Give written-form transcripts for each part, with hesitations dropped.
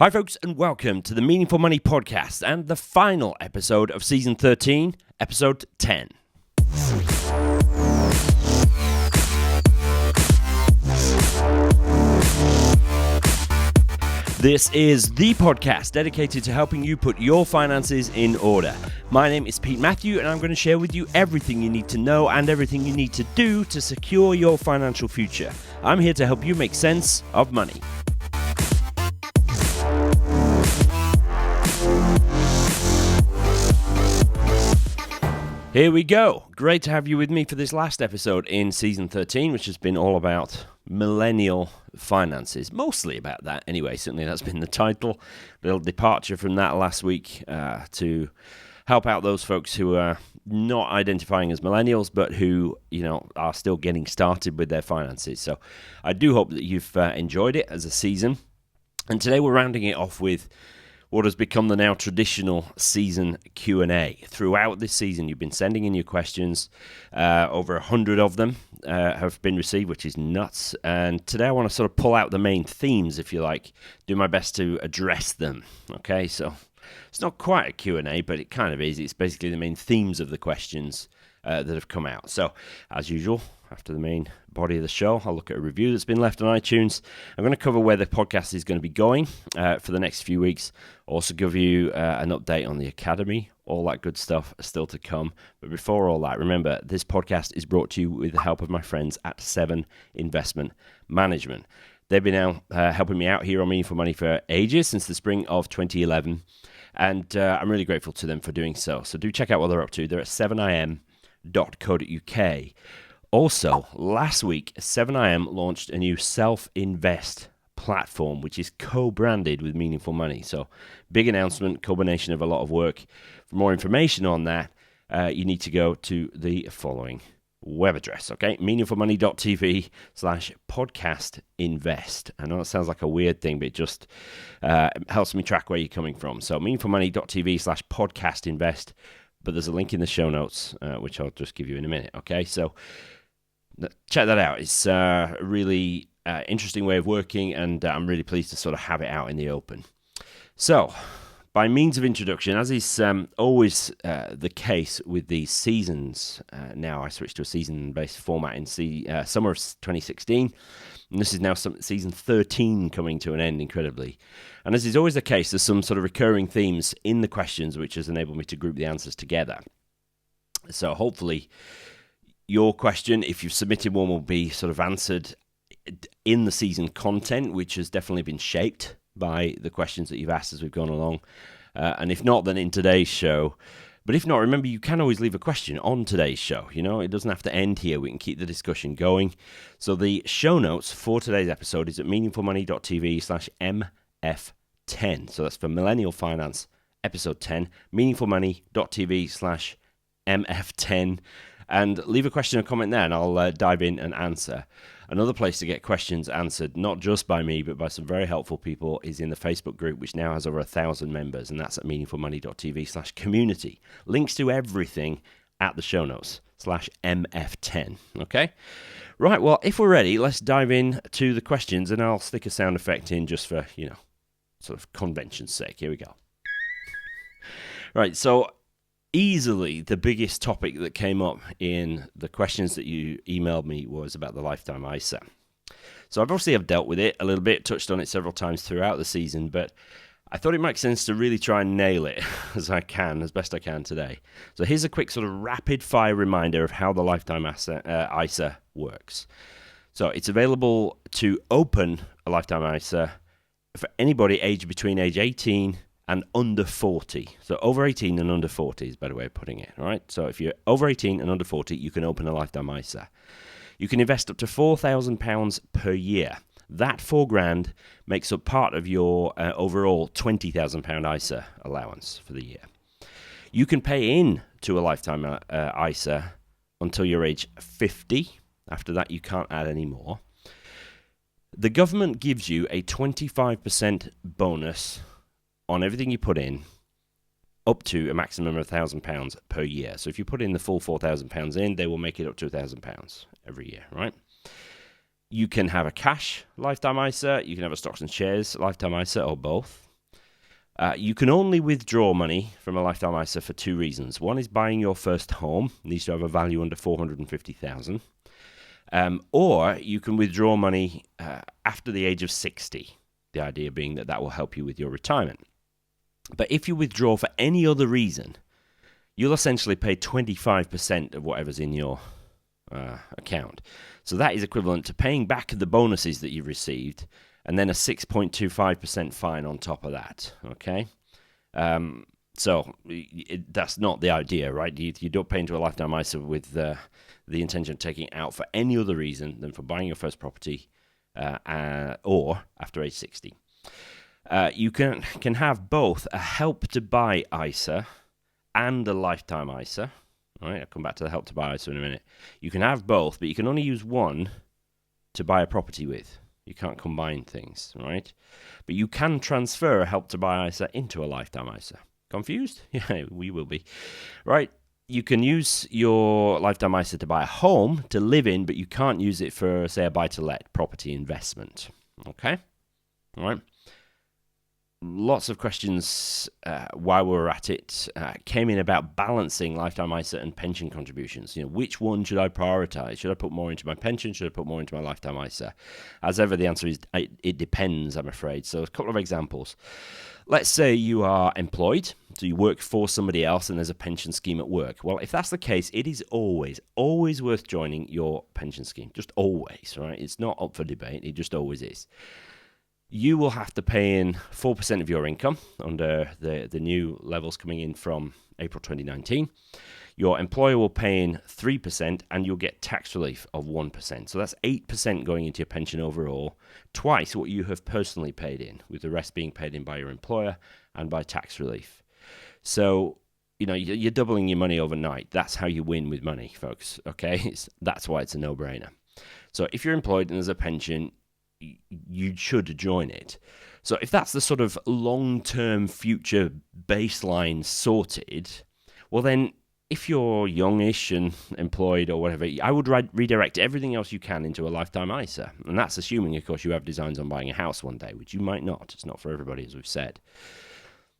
Hi folks, and welcome to the Meaningful Money Podcast and the final episode of Season 13, Episode 10. This is the podcast dedicated to helping you put your finances in order. My name is Pete Matthew, and I'm going to share with you everything you need to know and everything you need to do to secure your financial future. I'm here to help you make sense of money. Here we go. Great to have you with me for this last episode in Season 13, which has been all about millennial finances. Mostly about that anyway. Certainly that's been the title. A little departure from that last week to help out those folks who are not identifying as millennials, but who, are still getting started with their finances. So I do hope that you've enjoyed it as a season. And today we're rounding it off with what has become the now traditional season Q&A. Throughout this season, you've been sending in your questions. Over 100 of them have been received, which is nuts. And today I want to sort of pull out the main themes, if you like, do my best to address them. Okay, so it's not quite a Q&A, but it kind of is. It's basically the main themes of the questions that have come out. So, as usual, after the main body of the show, I'll look at a review that's been left on iTunes. I'm going to cover where the podcast is going to be going for the next few weeks. Also give you an update on the Academy, all that good stuff still to come. But before all that, remember, this podcast is brought to you with the help of my friends at 7 Investment Management. They've been now helping me out here on Meaningful Money for ages, since the spring of 2011. And I'm really grateful to them for doing so. So do check out what they're up to. They're at 7im.co.uk. Also, last week, 7IM launched a new self-invest platform, which is co-branded with Meaningful Money. So, big announcement, combination of a lot of work. For more information on that, you need to go to the following web address, okay? meaningfulmoney.tv/podcastinvest. I know it sounds like a weird thing, but it just helps me track where you're coming from. So, meaningfulmoney.tv/podcastinvest. But there's a link in the show notes, which I'll just give you in a minute, okay? So check that out. It's a really interesting way of working, and I'm really pleased to sort of have it out in the open. So, by means of introduction, as is always the case with these seasons, now I switched to a season-based format in summer of 2016, and this is now season 13 coming to an end, incredibly. And as is always the case, there's some sort of recurring themes in the questions, which has enabled me to group the answers together. So hopefully your question, if you've submitted one, will be sort of answered in the season content, which has definitely been shaped by the questions that you've asked as we've gone along. And if not, then in today's show. But if not, remember, you can always leave a question on today's show. It doesn't have to end here. We can keep the discussion going. So the show notes for today's episode is at meaningfulmoney.tv/MF10. So that's for Millennial Finance, episode 10, meaningfulmoney.tv/MF10. And leave a question or comment there, and I'll dive in and answer. Another place to get questions answered, not just by me, but by some very helpful people, is in the Facebook group, which now has over 1,000 members, and that's at meaningfulmoney.tv/community. Links to everything at the show notes, /MF10, okay? Right, well, if we're ready, let's dive in to the questions, and I'll stick a sound effect in just for, sort of convention's sake. Here we go. Right, so easily the biggest topic that came up in the questions that you emailed me was about the lifetime ISA. So I've dealt with it a little bit, touched on it several times throughout the season, but I thought it makes sense to really try and nail it as best I can today. So here's a quick sort of rapid fire reminder of how the lifetime ISA works. So it's available to open a lifetime ISA for anybody aged between age 18 and under 40. So over 18 and under 40 is a better way of putting it, all right? So if you're over 18 and under 40, you can open a lifetime ISA. You can invest up to £4,000 per year. That $4,000 makes up part of your overall £20,000 ISA allowance for the year. You can pay in to a lifetime ISA until you're age 50. After that, you can't add any more. The government gives you a 25% bonus on everything you put in, up to a maximum of £1,000 per year. So if you put in the full £4,000 in, they will make it up to £1,000 every year, right? You can have a cash lifetime ISA, you can have a stocks and shares lifetime ISA, or both. You can only withdraw money from a lifetime ISA for two reasons. One is buying your first home. It needs to have a value under $450,000. Or you can withdraw money after the age of 60. The idea being that will help you with your retirement. But if you withdraw for any other reason, you'll essentially pay 25% of whatever's in your account. So that is equivalent to paying back the bonuses that you've received and then a 6.25% fine on top of that, okay? So that's not the idea, right? You don't pay into a lifetime ISA with the intention of taking it out for any other reason than for buying your first property or after age 60. You can have both a Help to Buy ISA and a lifetime ISA. All right, I'll come back to the Help to Buy ISA in a minute. You can have both, but you can only use one to buy a property with. You can't combine things, right? But you can transfer a Help to Buy ISA into a lifetime ISA. Confused? Yeah, we will be. Right, you can use your lifetime ISA to buy a home to live in, but you can't use it for, say, a buy-to-let property investment. Okay? All right. Lots of questions while we were at it came in about balancing lifetime ISA and pension contributions. Which one should I prioritize? Should I put more into my pension? Should I put more into my lifetime ISA? As ever, the answer is it depends, I'm afraid. So a couple of examples. Let's say you are employed, so you work for somebody else and there's a pension scheme at work. Well, if that's the case, it is always worth joining your pension scheme. Just always, right? It's not up for debate. It just always is. You will have to pay in 4% of your income under the new levels coming in from April 2019. Your employer will pay in 3% and you'll get tax relief of 1%. So that's 8% going into your pension overall, twice what you have personally paid in, with the rest being paid in by your employer and by tax relief. So, you're doubling your money overnight. That's how you win with money, folks, okay? That's why it's a no-brainer. So if you're employed and there's a pension, you should join it. So if that's the sort of long-term future baseline sorted, well then, if you're youngish and employed or whatever, I would redirect everything else you can into a lifetime ISA. And that's assuming, of course, you have designs on buying a house one day, which you might not. It's not for everybody, as we've said.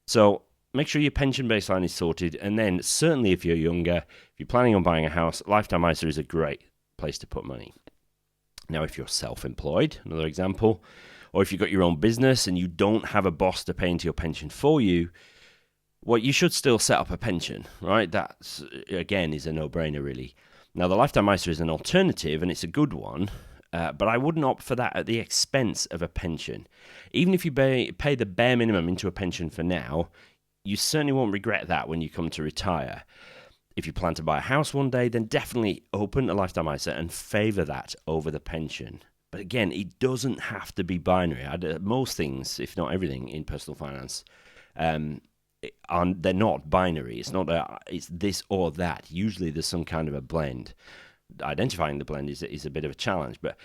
So make sure your pension baseline is sorted. And then certainly if you're younger, if you're planning on buying a house, lifetime ISA is a great place to put money. Now, if you're self-employed, another example, or if you've got your own business and you don't have a boss to pay into your pension for you, well, you should still set up a pension, right? That, again, is a no-brainer, really. Now, the lifetime ISA is an alternative, and it's a good one, but I wouldn't opt for that at the expense of a pension. Even if you pay the bare minimum into a pension for now, you certainly won't regret that when you come to retire. If you plan to buy a house one day, then definitely open a lifetime ISA and favour that over the pension. But again, it doesn't have to be binary. Most things, if not everything, in personal finance, they're not binary. It's this or that. Usually there's some kind of a blend. Identifying the blend is a bit of a challenge, but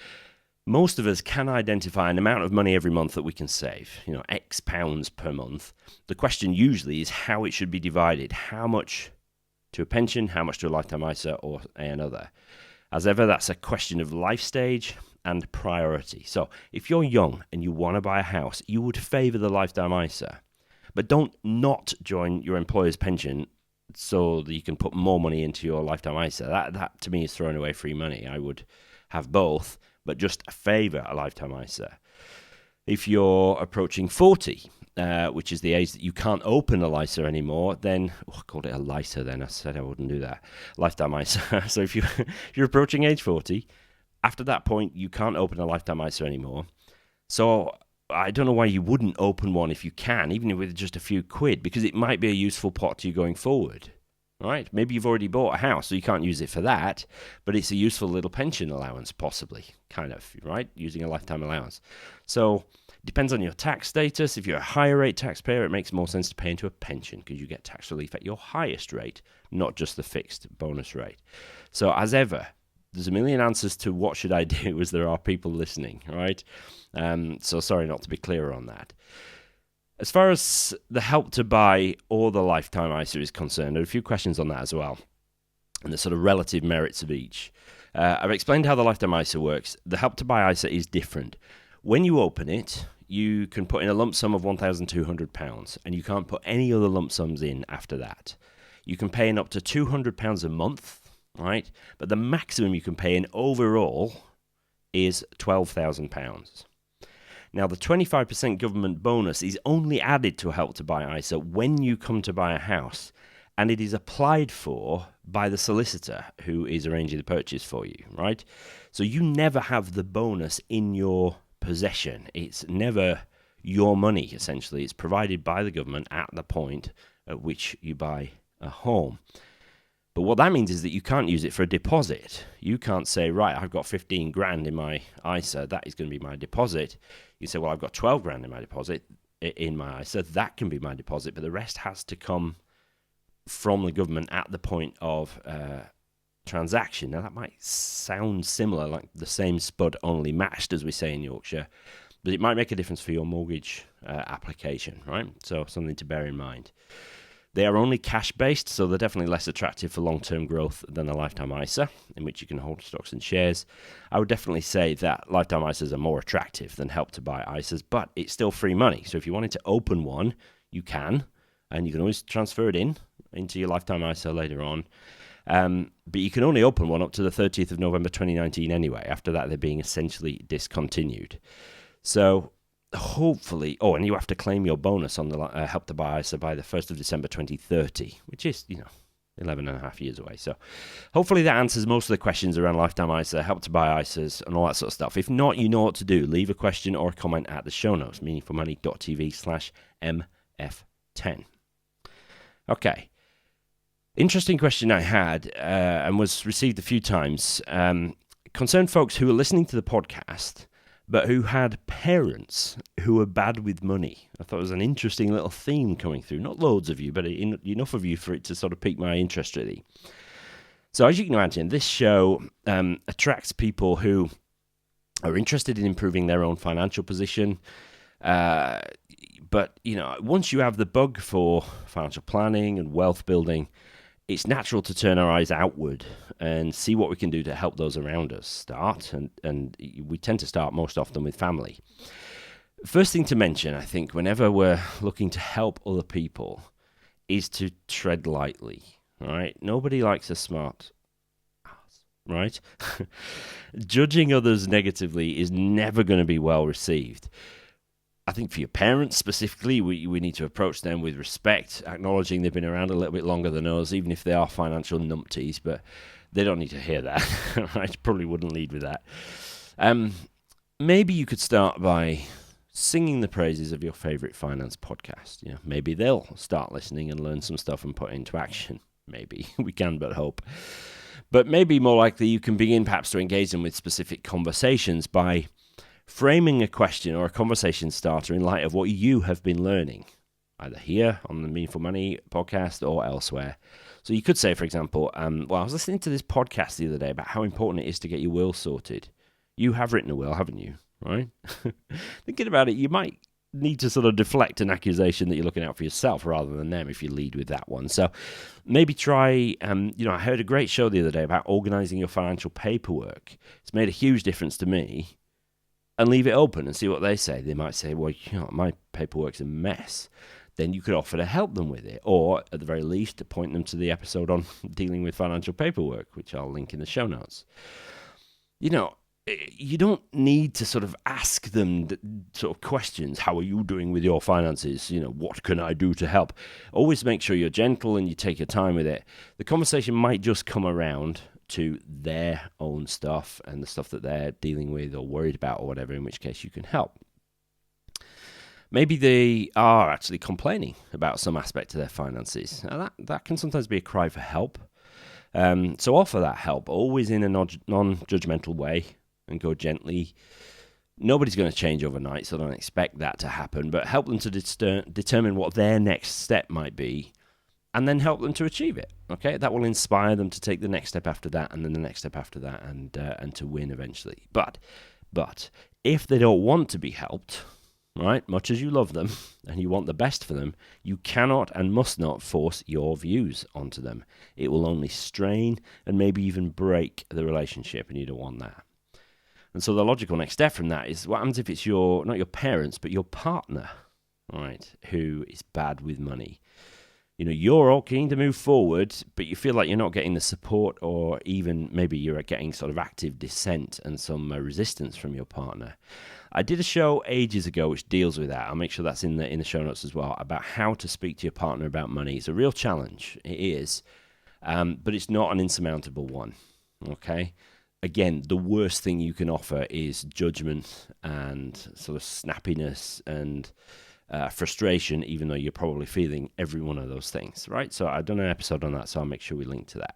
most of us can identify an amount of money every month that we can save, X pounds per month. The question usually is how it should be divided. How much to a pension, how much to a lifetime ISA or another. As ever, that's a question of life stage and priority. So if you're young and you want to buy a house, you would favour the lifetime ISA. But don't not join your employer's pension so that you can put more money into your lifetime ISA. That to me is throwing away free money. I would have both, but just favour a lifetime ISA. If you're approaching 40, which is the age that you can't open a LISA anymore, then, I called it a LISA then, I said I wouldn't do that, lifetime ISA. So if you're approaching age 40, after that point, you can't open a lifetime ISA anymore. So I don't know why you wouldn't open one if you can, even with just a few quid, because it might be a useful pot to you going forward. Right? Maybe you've already bought a house, so you can't use it for that, but it's a useful little pension allowance, possibly, kind of, right? Using a lifetime allowance. So it depends on your tax status. If you're a higher rate taxpayer, it makes more sense to pay into a pension because you get tax relief at your highest rate, not just the fixed bonus rate. So as ever, there's a million answers to what should I do as there are people listening, right? So sorry not to be clearer on that. As far as the Help to Buy or the lifetime ISA is concerned, there are a few questions on that as well, and the sort of relative merits of each. I've explained how the lifetime ISA works. The Help to Buy ISA is different. When you open it, you can put in a lump sum of £1,200, and you can't put any other lump sums in after that. You can pay in up to £200 a month, right? But the maximum you can pay in overall is £12,000. Now, the 25% government bonus is only added to Help to Buy ISA when you come to buy a house, and it is applied for by the solicitor who is arranging the purchase for you, right? So you never have the bonus in your possession. It's never your money, essentially. It's provided by the government at the point at which you buy a home. But what that means is that you can't use it for a deposit. You can't say, right, I've got 15 grand in my ISA, that is going to be my deposit. You say, well, I've got 12 grand in my deposit, in my ISA, that can be my deposit, but the rest has to come from the government at the point of transaction. Now, that might sound similar, like the same spud only matched, as we say in Yorkshire, but it might make a difference for your mortgage application, right? So something to bear in mind. They are only cash-based, so they're definitely less attractive for long-term growth than a lifetime ISA, in which you can hold stocks and shares. I would definitely say that lifetime ISAs are more attractive than Help to Buy ISAs, but it's still free money. So if you wanted to open one, you can, and you can always transfer it into your lifetime ISA later on. But you can only open one up to the 30th of November 2019 anyway. After that, they're being essentially discontinued. So hopefully, and you have to claim your bonus on the Help to Buy ISA by the 1st of December 2030, which is, 11 and a half years away. So hopefully that answers most of the questions around lifetime ISA, Help to Buy ISAs, and all that sort of stuff. If not, you know what to do. Leave a question or a comment at the show notes, meaningfulmoney.tv/MF10. Okay. Interesting question I had and was received a few times. Concerned folks who are listening to the podcast but who had parents who were bad with money. I thought it was an interesting little theme coming through. Not loads of you, but enough of you for it to sort of pique my interest, really. So as you can imagine, this show attracts people who are interested in improving their own financial position. But, once you have the bug for financial planning and wealth building, it's natural to turn our eyes outward and see what we can do to help those around us start. And we tend to start most often with family. First thing to mention, I think, whenever we're looking to help other people is to tread lightly, right? Nobody likes a smart ass, right? Judging others negatively is never going to be well received. I think for your parents specifically, we need to approach them with respect, acknowledging they've been around a little bit longer than us, even if they are financial numpties, but they don't need to hear that. I probably wouldn't lead with that. Maybe you could start by singing the praises of your favorite finance podcast. Maybe they'll start listening and learn some stuff and put it into action. Maybe. We can but hope. But maybe more likely you can begin perhaps to engage them with specific conversations by framing a question or a conversation starter in light of what you have been learning, either here on the Meaningful Money podcast or elsewhere. So you could say, for example, I was listening to this podcast the other day about how important it is to get your will sorted. You have written a will, haven't you? Right? Thinking about it, you might need to sort of deflect an accusation that you're looking out for yourself rather than them if you lead with that one. So maybe try, I heard a great show the other day about organizing your financial paperwork. It's made a huge difference to me. And leave it open and see what they say. They might say, well, my paperwork's a mess. Then you could offer to help them with it. Or, at the very least, to point them to the episode on dealing with financial paperwork, which I'll link in the show notes. You don't need to sort of ask them sort of questions. How are you doing with your finances? What can I do to help? Always make sure you're gentle and you take your time with it. The conversation might just come around to their own stuff and the stuff that they're dealing with or worried about or whatever, in which case you can help. Maybe they are actually complaining about some aspect of their finances. Now that can sometimes be a cry for help. So offer that help, always in a non-judgmental way, and go gently. Nobody's going to change overnight, so don't expect that to happen, but help them to determine what their next step might be, and then help them to achieve it. Okay, that will inspire them to take the next step after that, and then the next step after that, and to win eventually. But if they don't want to be helped, right, much as you love them and you want the best for them, you cannot and must not force your views onto them. It will only strain and maybe even break the relationship, and you don't want that. And so the logical next step from that is, what happens if it's not your parents, but your partner, right, who is bad with money? You're all keen to move forward, but you feel like you're not getting the support, or even maybe you're getting sort of active dissent and some resistance from your partner. I did a show ages ago which deals with that. I'll make sure that's in the show notes as well, about how to speak to your partner about money. It's a real challenge. It is. But it's not an insurmountable one. Okay? Again, the worst thing you can offer is judgment and sort of snappiness and frustration, even though you're probably feeling every one of those things, right? So I've done an episode on that, so I'll make sure we link to that.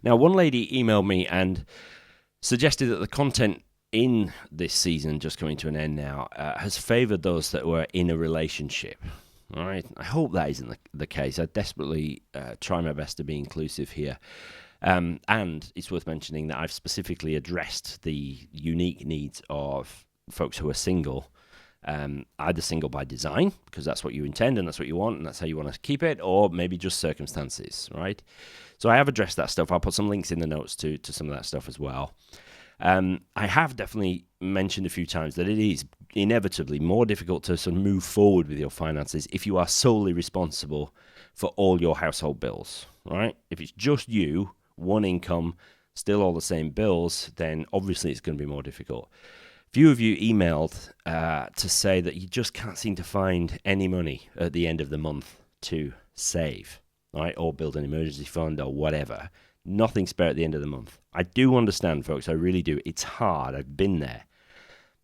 Now, one lady emailed me and suggested that the content in this season, just coming to an end now, has favored those that were in a relationship. All right, I hope that isn't the case. I desperately try my best to be inclusive here. And it's worth mentioning that I've specifically addressed the unique needs of folks who are single, either single by design, because that's what you intend and that's what you want and that's how you want to keep it, or maybe just circumstances, right? So I have addressed that stuff. I'll put some links in the notes to some of that stuff as well. I have definitely mentioned a few times that it is inevitably more difficult to sort of move forward with your finances if you are solely responsible for all your household bills, right? If it's just you, one income, still all the same bills, then obviously it's going to be more difficult. Few of you emailed to say that you just can't seem to find any money at the end of the month to save, right? Or build an emergency fund or whatever. Nothing spare at the end of the month. I do understand, folks. I really do. It's hard. I've been there.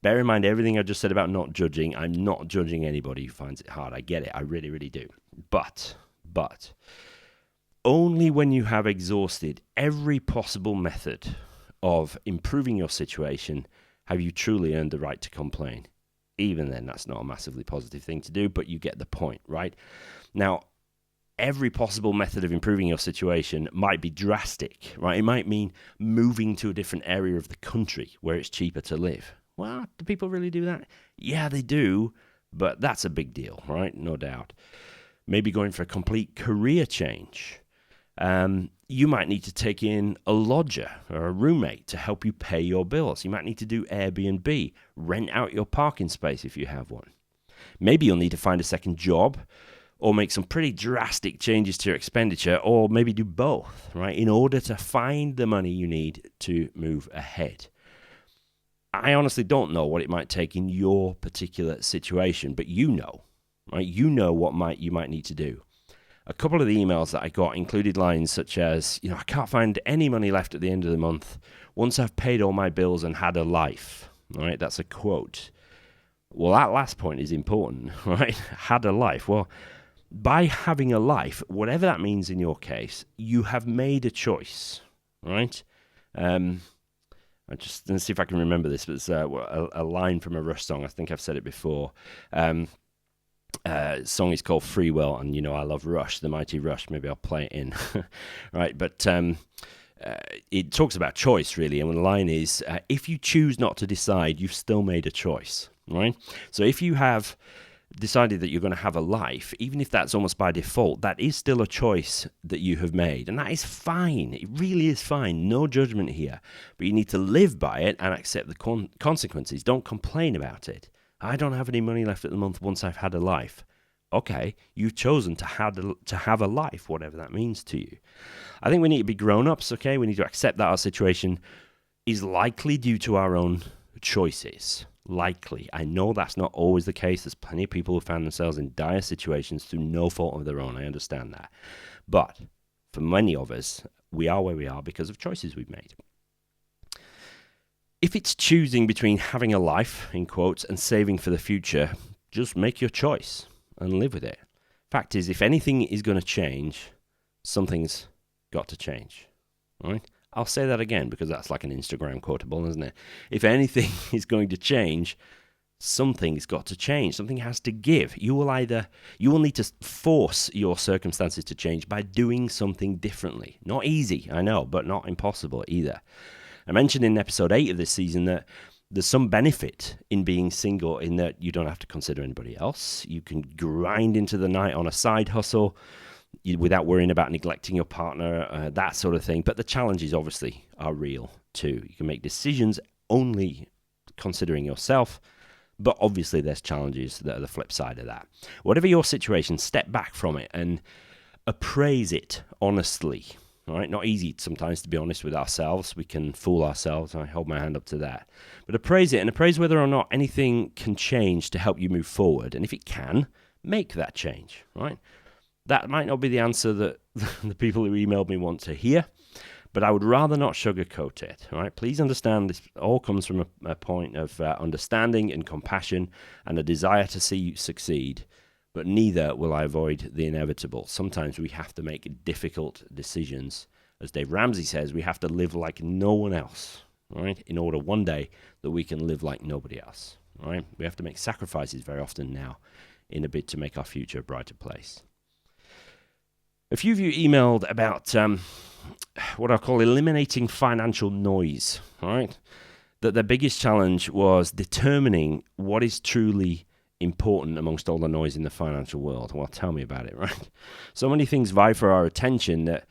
Bear in mind everything I just said about not judging. I'm not judging anybody who finds it hard. I get it. I really, really do. But only when you have exhausted every possible method of improving your situation have you truly earned the right to complain. Even then, that's not a massively positive thing to do, but you get the point, right? Now, every possible method of improving your situation might be drastic, right? It might mean moving to a different area of the country where it's cheaper to live. Well, do people really do that? Yeah, they do, but that's a big deal, right? No doubt. Maybe going for a complete career change. You might need to take in a lodger or a roommate to help you pay your bills. You might need to do Airbnb, rent out your parking space if you have one. Maybe you'll need to find a second job or make some pretty drastic changes to your expenditure, or maybe do both, right, in order to find the money you need to move ahead. I honestly don't know what it might take in your particular situation, but you know, right? You know what you might need to do. A couple of the emails that I got included lines such as, I can't find any money left at the end of the month once I've paid all my bills and had a life, right? That's a quote. Well, that last point is important, right? Had a life. Well, by having a life, whatever that means in your case, you have made a choice, right? I just let's see if I can remember this, but it's a line from a Rush song. I think I've said it before. Song is called Free Will, and I love Rush, the mighty Rush. Maybe I'll play it in, right? But it talks about choice, really, and the line is, if you choose not to decide, you've still made a choice, right? So if you have decided that you're going to have a life, even if that's almost by default, that is still a choice that you have made, and that is fine. It really is fine. No judgment here, but you need to live by it and accept the consequences. Don't complain about it. I don't have any money left at the month once I've had a life. Okay, you've chosen to have a life, whatever that means to you. I think we need to be grown-ups, okay? We need to accept that our situation is likely due to our own choices. Likely. I know that's not always the case. There's plenty of people who found themselves in dire situations through no fault of their own. I understand that. But for many of us, we are where we are because of choices we've made. If it's choosing between having a life, in quotes, and saving for the future, just make your choice and live with it. Fact is, if anything is going to change, something's got to change, right? I'll say that again because that's like an Instagram quotable, isn't it? If anything is going to change, something's got to change. Something has to give. You will need to force your circumstances to change by doing something differently. Not easy, I know, but not impossible either. I mentioned in episode 8 of this season that there's some benefit in being single in that you don't have to consider anybody else. You can grind into the night on a side hustle. without worrying about neglecting your partner, that sort of thing. But the challenges obviously are real too. You can make decisions only considering yourself, but obviously there's challenges that are the flip side of that. Whatever your situation, step back from it and appraise it honestly. All right, not easy sometimes to be honest with ourselves. We can fool ourselves. I hold my hand up to that. But appraise it and appraise whether or not anything can change to help you move forward. And if it can, make that change, right? That might not be the answer that the people who emailed me want to hear, but I would rather not sugarcoat it, all right? Please understand this all comes from a point of understanding and compassion and a desire to see you succeed, but neither will I avoid the inevitable. Sometimes we have to make difficult decisions. As Dave Ramsey says, we have to live like no one else, all right, in order one day that we can live like nobody else, all right? We have to make sacrifices very often now in a bid to make our future a brighter place. A few of you emailed about what I call eliminating financial noise, all right? That their biggest challenge was determining what is truly important amongst all the noise in the financial world. Well, tell me about it, right? So many things vie for our attention that,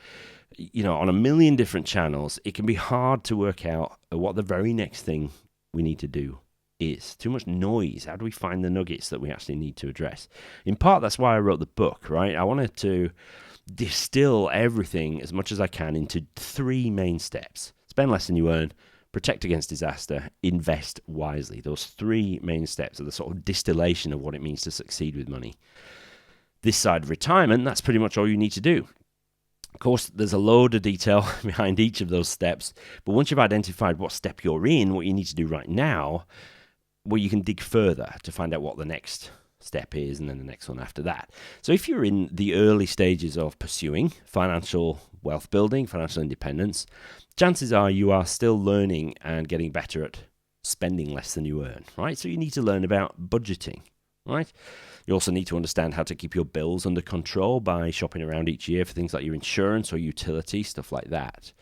on a million different channels, it can be hard to work out what the very next thing we need to do is. Too much noise. How do we find the nuggets that we actually need to address? In part, that's why I wrote the book, right? I wanted to distill everything as much as I can into 3 main steps. Spend less than you earn, protect against disaster, invest wisely. Those 3 main steps are the sort of distillation of what it means to succeed with money. This side of retirement, that's pretty much all you need to do. Of course, there's a load of detail behind each of those steps, but once you've identified what step you're in, what you need to do right now, well, you can dig further to find out what the next step is, and then the next one after that. So if you're in the early stages of pursuing financial wealth building, financial independence, chances are you are still learning and getting better at spending less than you earn, right? So you need to learn about budgeting, right? You also need to understand how to keep your bills under control by shopping around each year for things like your insurance or utility, stuff like that.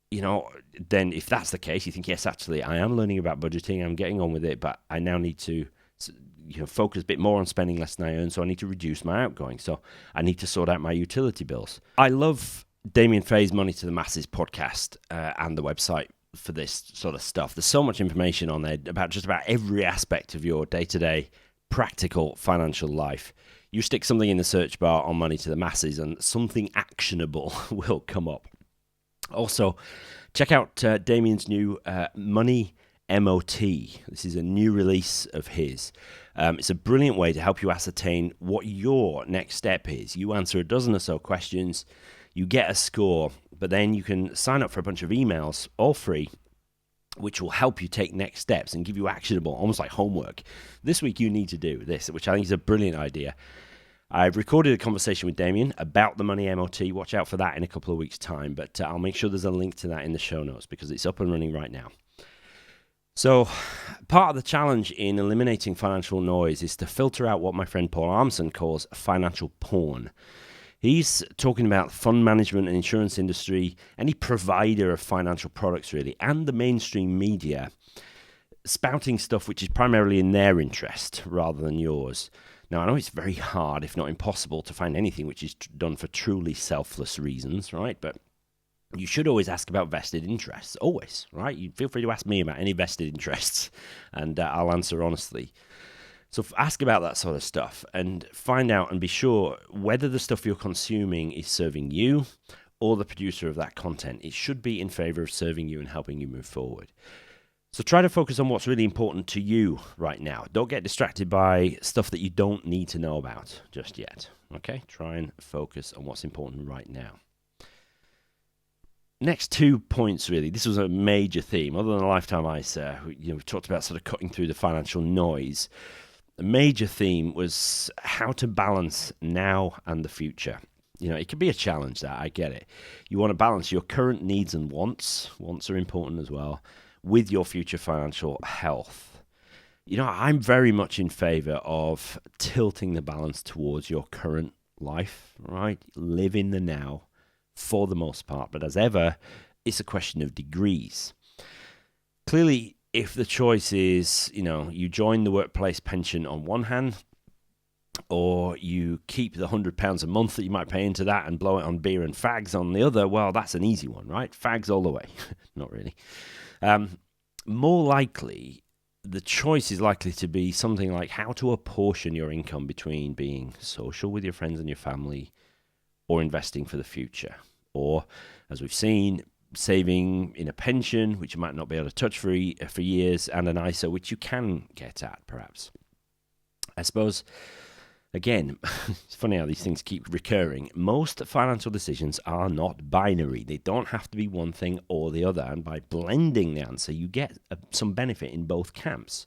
Then if that's the case, you think, yes, actually, I am learning about budgeting, I'm getting on with it, but I now need to focus a bit more on spending less than I earn, so I need to reduce my outgoing. So I need to sort out my utility bills. I love Damien Fay's Money to the Masses podcast and the website for this sort of stuff. There's so much information on there about just about every aspect of your day-to-day practical financial life. You stick something in the search bar on Money to the Masses and something actionable will come up. Also, check out Damien's new Money MOT. This is a new release of his. It's a brilliant way to help you ascertain what your next step is. You answer a dozen or so questions, you get a score, but then you can sign up for a bunch of emails, all free, which will help you take next steps and give you actionable, almost like homework. This week you need to do this, which I think is a brilliant idea. I've recorded a conversation with Damien about the Money MOT. Watch out for that in a couple of weeks' time, but I'll make sure there's a link to that in the show notes because it's up and running right now. So part of the challenge in eliminating financial noise is to filter out what my friend Paul Armson calls financial porn. He's talking about fund management and insurance industry, any provider of financial products really, and the mainstream media spouting stuff which is primarily in their interest rather than yours. Now, I know it's very hard, if not impossible, to find anything which is done for truly selfless reasons, right? But you should always ask about vested interests, always, right? You feel free to ask me about any vested interests, and I'll answer honestly. So ask about that sort of stuff and find out and be sure whether the stuff you're consuming is serving you or the producer of that content. It should be in favor of serving you and helping you move forward. So try to focus on what's really important to you right now. Don't get distracted by stuff that you don't need to know about just yet, okay? Try and focus on what's important right now. Next 2 points, really. This was a major theme. Other than a lifetime ISA, we've talked about sort of cutting through the financial noise. The major theme was how to balance now and the future. It can be a challenge, that I get it. You want to balance your current needs and wants. Wants are important as well, with your future financial health. I'm very much in favor of tilting the balance towards your current life, right? Live in the now for the most part, but as ever, it's a question of degrees. Clearly, if the choice is, you join the workplace pension on one hand, or you keep the £100 a month that you might pay into that and blow it on beer and fags on the other, well, that's an easy one, right? Fags all the way. Not really. More likely, the choice is likely to be something like how to apportion your income between being social with your friends and your family or investing for the future. Or, as we've seen, saving in a pension, which you might not be able to touch for years, and an ISA, which you can get at, perhaps. I suppose, again, it's funny how these things keep recurring. Most financial decisions are not binary. They don't have to be one thing or the other. And by blending the answer, you get some benefit in both camps.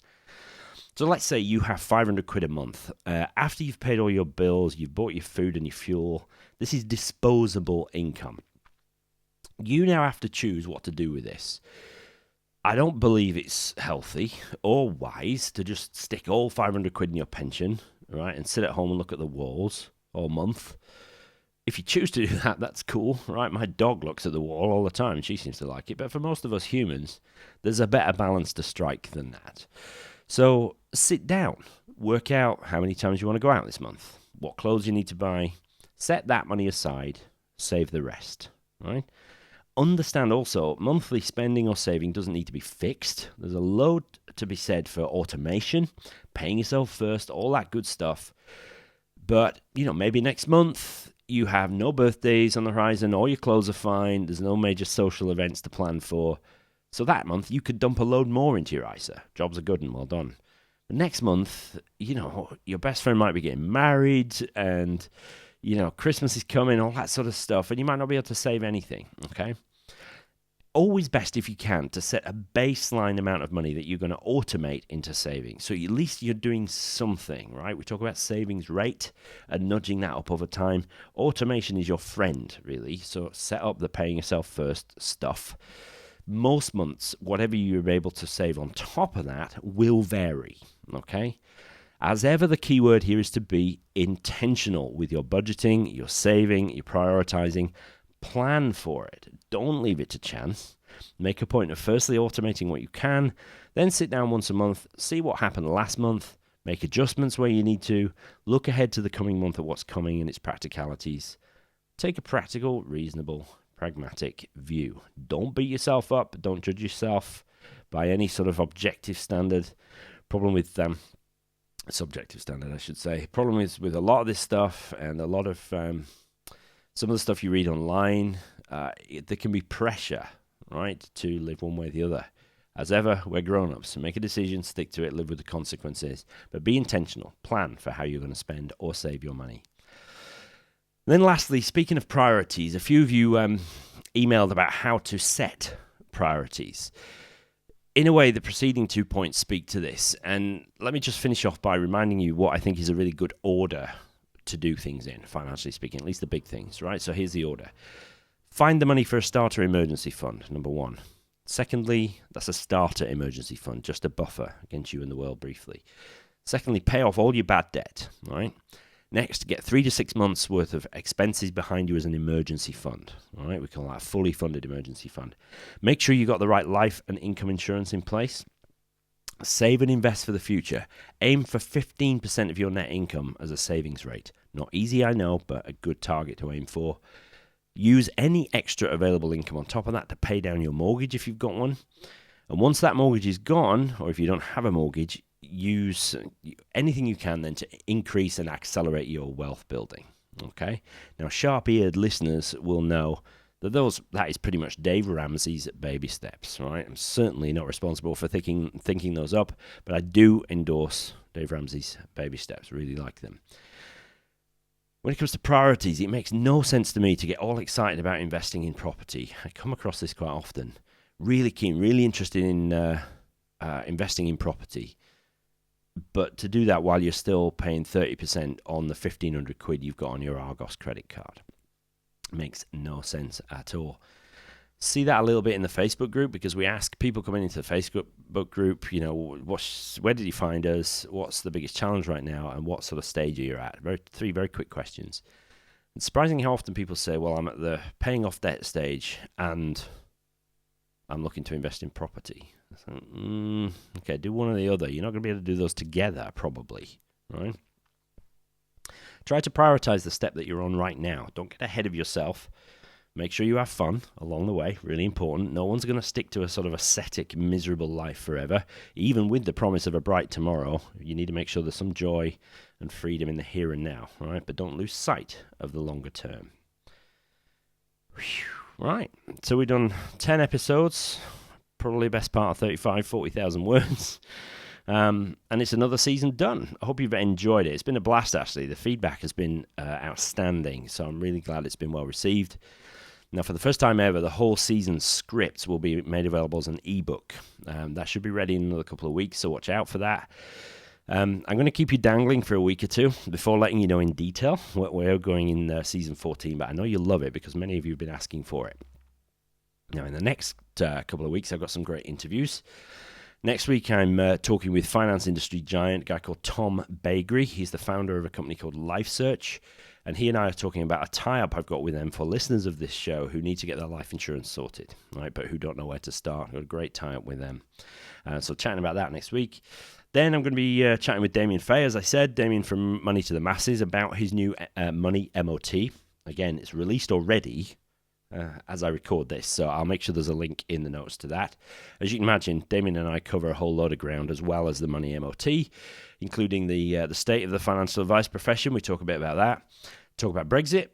So let's say you have 500 quid a month. After you've paid all your bills, you've bought your food and your fuel. This is disposable income. You now have to choose what to do with this. I don't believe it's healthy or wise to just stick all 500 quid in your pension, right, and sit at home and look at the walls all month. If you choose to do that, that's cool, right? My dog looks at the wall all the time and she seems to like it. But for most of us humans, there's a better balance to strike than that. So sit down, work out how many times you want to go out this month, what clothes you need to buy, set that money aside, save the rest, right? Understand also, monthly spending or saving doesn't need to be fixed. There's a load to be said for automation, paying yourself first, all that good stuff. But, maybe next month you have no birthdays on the horizon, all your clothes are fine, there's no major social events to plan for. So that month you could dump a load more into your ISA. Jobs are good and well done. But next month, your best friend might be getting married and, Christmas is coming, all that sort of stuff, and you might not be able to save anything, okay? Always best, if you can, to set a baseline amount of money that you're going to automate into savings. So at least you're doing something, right? We talk about savings rate and nudging that up over time. Automation is your friend, really. So set up the paying yourself first stuff. Most months, whatever you're able to save on top of that will vary, okay? As ever, the key word here is to be intentional with your budgeting, your saving, your prioritizing. Plan for it. Don't leave it to chance. Make a point of firstly automating what you can, then sit down once a month, see what happened last month, make adjustments where you need to, look ahead to the coming month at what's coming and its practicalities. Take a practical, reasonable, pragmatic view. Don't beat yourself up. Don't judge yourself by any sort of objective standard. Problem with subjective standard, I should say. Problem is with a lot of this stuff and a lot of some of the stuff you read online, there can be pressure, right, to live one way or the other. As ever, we're grown-ups, so make a decision, stick to it, live with the consequences. But be intentional. Plan for how you're going to spend or save your money. And then lastly, speaking of priorities, a few of you emailed about how to set priorities. In a way, the preceding 2 points speak to this. And let me just finish off by reminding you what I think is a really good order to do things in, financially speaking, at least the big things, right? So here's the order. Find the money for a starter emergency fund, number one. Secondly, that's a starter emergency fund, just a buffer against you and the world briefly. Secondly, pay off all your bad debt, right? Next, get 3 to 6 months worth of expenses behind you as an emergency fund, all right? We call that a fully funded emergency fund. Make sure you got the right life and income insurance in place. Save and invest for the future. Aim for 15% of your net income as a savings rate. Not easy, I know, but a good target to aim for. Use any extra available income on top of that to pay down your mortgage if you've got one. And once that mortgage is gone, or if you don't have a mortgage, use anything you can then to increase and accelerate your wealth building. Okay? Now, sharp-eared listeners will know that is pretty much Dave Ramsey's baby steps, right? I'm certainly not responsible for thinking those up, but I do endorse Dave Ramsey's baby steps. Really like them. When it comes to priorities, it makes no sense to me to get all excited about investing in property. I come across this quite often. Really keen, really interested in investing in property. But to do that while you're still paying 30% on the 1,500 quid you've got on your Argos credit card. Makes no sense at all. See that a little bit in the Facebook group, because we ask people coming into the Facebook group, where did you find us? What's the biggest challenge right now? And what sort of stage are you at? Three very quick questions. It's surprising how often people say, well, I'm at the paying off debt stage and I'm looking to invest in property. Okay, do one or the other. You're not going to be able to do those together, probably, right? try to prioritize the step that you're on right now. Don't get ahead of yourself. Make sure you have fun along the way, really important. No one's going to stick to a sort of ascetic, miserable life forever, even with the promise of a bright tomorrow. You need to make sure there's some joy and freedom in the here and now, all right? But don't lose sight of the longer term. Whew. Right, so we've done 10 episodes, probably the best part of 35, 40,000 words. And it's another season done. I hope you've enjoyed it. It's been a blast, actually. The feedback has been outstanding, so I'm really glad it's been well received. Now, for the first time ever, the whole season script will be made available as an ebook. That should be ready in another couple of weeks, so watch out for that. I'm going to keep you dangling for a week or two before letting you know in detail what we're going in season 14, but I know you'll love it because many of you have been asking for it. Now, in the next couple of weeks, I've got some great interviews. Next week, I'm talking with finance industry giant, a guy called Tom Bagri. He's the founder of a company called LifeSearch. And he and I are talking about a tie-up I've got with them for listeners of this show who need to get their life insurance sorted, right? But who don't know where to start. I've got a great tie-up with them. So chatting about that next week. Then I'm going to be chatting with Damien Fay, as I said, Damien from Money to the Masses, about his new Money MOT. Again, it's released already as I record this, so I'll make sure there's a link in the notes to that. As you can imagine, Damien and I cover a whole load of ground, as well as the Money MOT, including the state of the financial advice profession. We talk a bit about that. Talk about Brexit,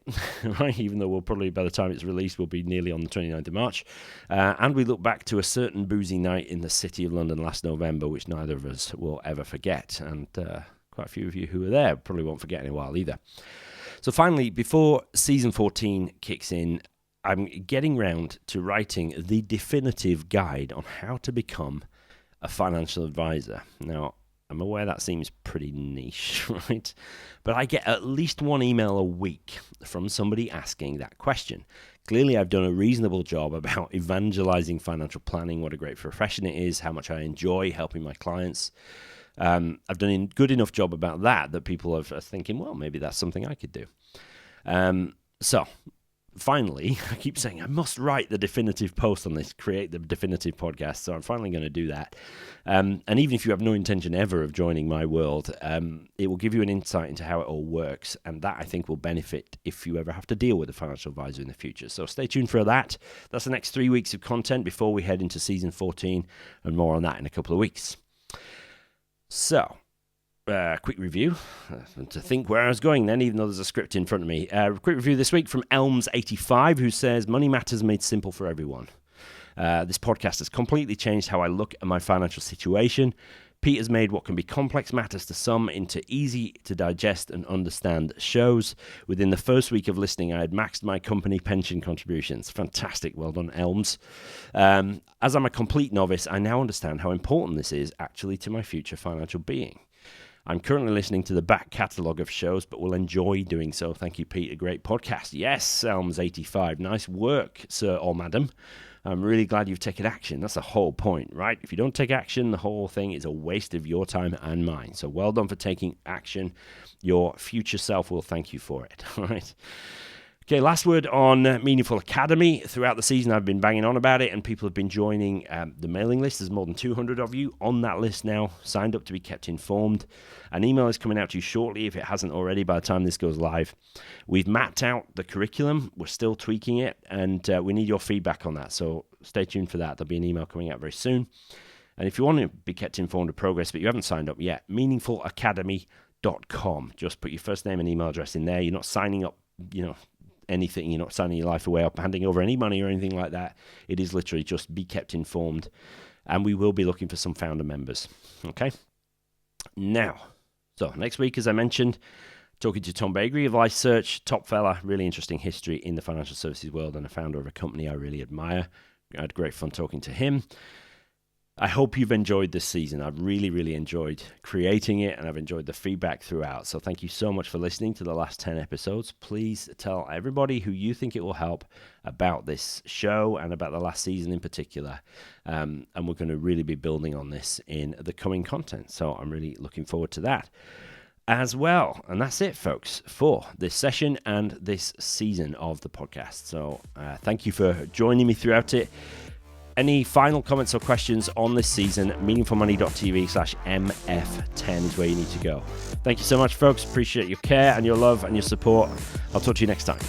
right? Even though we'll probably, by the time it's released, we'll be nearly on the 29th of March. And we look back to a certain boozy night in the city of London last November, which neither of us will ever forget. And quite a few of you who were there probably won't forget in a while either. So finally, before season 14 kicks in, I'm getting round to writing the definitive guide on how to become a financial advisor. Now, I'm aware that seems pretty niche, right? But I get at least one email a week from somebody asking that question. Clearly, I've done a reasonable job about evangelizing financial planning, what a great profession it is, how much I enjoy helping my clients. I've done a good enough job about that people are thinking, well, maybe that's something I could do. So finally, I keep saying I must write the definitive post on this, create the definitive podcast, so I'm finally going to do that. And even if you have no intention ever of joining my world, it will give you an insight into how it all works, and that I think will benefit if you ever have to deal with a financial advisor in the future. So stay tuned for that. That's the next 3 weeks of content before we head into season 14, and more on that in a couple of weeks. So, quick review to think where I was going then, even though there's a script in front of me. Quick review this week from Elms85, who says, Money Matters made simple for everyone. This podcast has completely changed how I look at my financial situation. Pete has made what can be complex matters to some into easy to digest and understand shows. Within the first week of listening, I had maxed my company pension contributions. Fantastic. Well done, Elms. As I'm a complete novice, I now understand how important this is actually to my future financial being. I'm currently listening to the back catalogue of shows, but will enjoy doing so. Thank you, Pete. A great podcast. Yes, Elms85. Nice work, sir or madam. I'm really glad you've taken action. That's the whole point, right? If you don't take action, the whole thing is a waste of your time and mine. So well done for taking action. Your future self will thank you for it, all right? Okay, last word on Meaningful Academy. Throughout the season, I've been banging on about it, and people have been joining the mailing list. There's more than 200 of you on that list now, signed up to be kept informed. An email is coming out to you shortly, if it hasn't already, by the time this goes live. We've mapped out the curriculum. We're still tweaking it, and we need your feedback on that. So stay tuned for that. There'll be an email coming out very soon. And if you want to be kept informed of progress, but you haven't signed up yet, meaningfulacademy.com. Just put your first name and email address in there. You're not signing up, anything. You're not signing your life away up, handing over any money or anything like that. It is literally just be kept informed, and we will be looking for some founder members. Okay? Now, so next week, as I mentioned, talking to Tom Bagri of LifeSearch, top fella, really interesting history in the financial services world and a founder of a company I really admire. I had great fun talking to him. I hope you've enjoyed this season. I've really, really enjoyed creating it, and I've enjoyed the feedback throughout. So thank you so much for listening to the last 10 episodes. Please tell everybody who you think it will help about this show and about the last season in particular. And we're going to really be building on this in the coming content. So I'm really looking forward to that as well. And that's it, folks, for this session and this season of the podcast. So thank you for joining me throughout it. Any final comments or questions on this season, meaningfulmoney.tv/MF10 is where you need to go. Thank you so much, folks. Appreciate your care and your love and your support. I'll talk to you next time.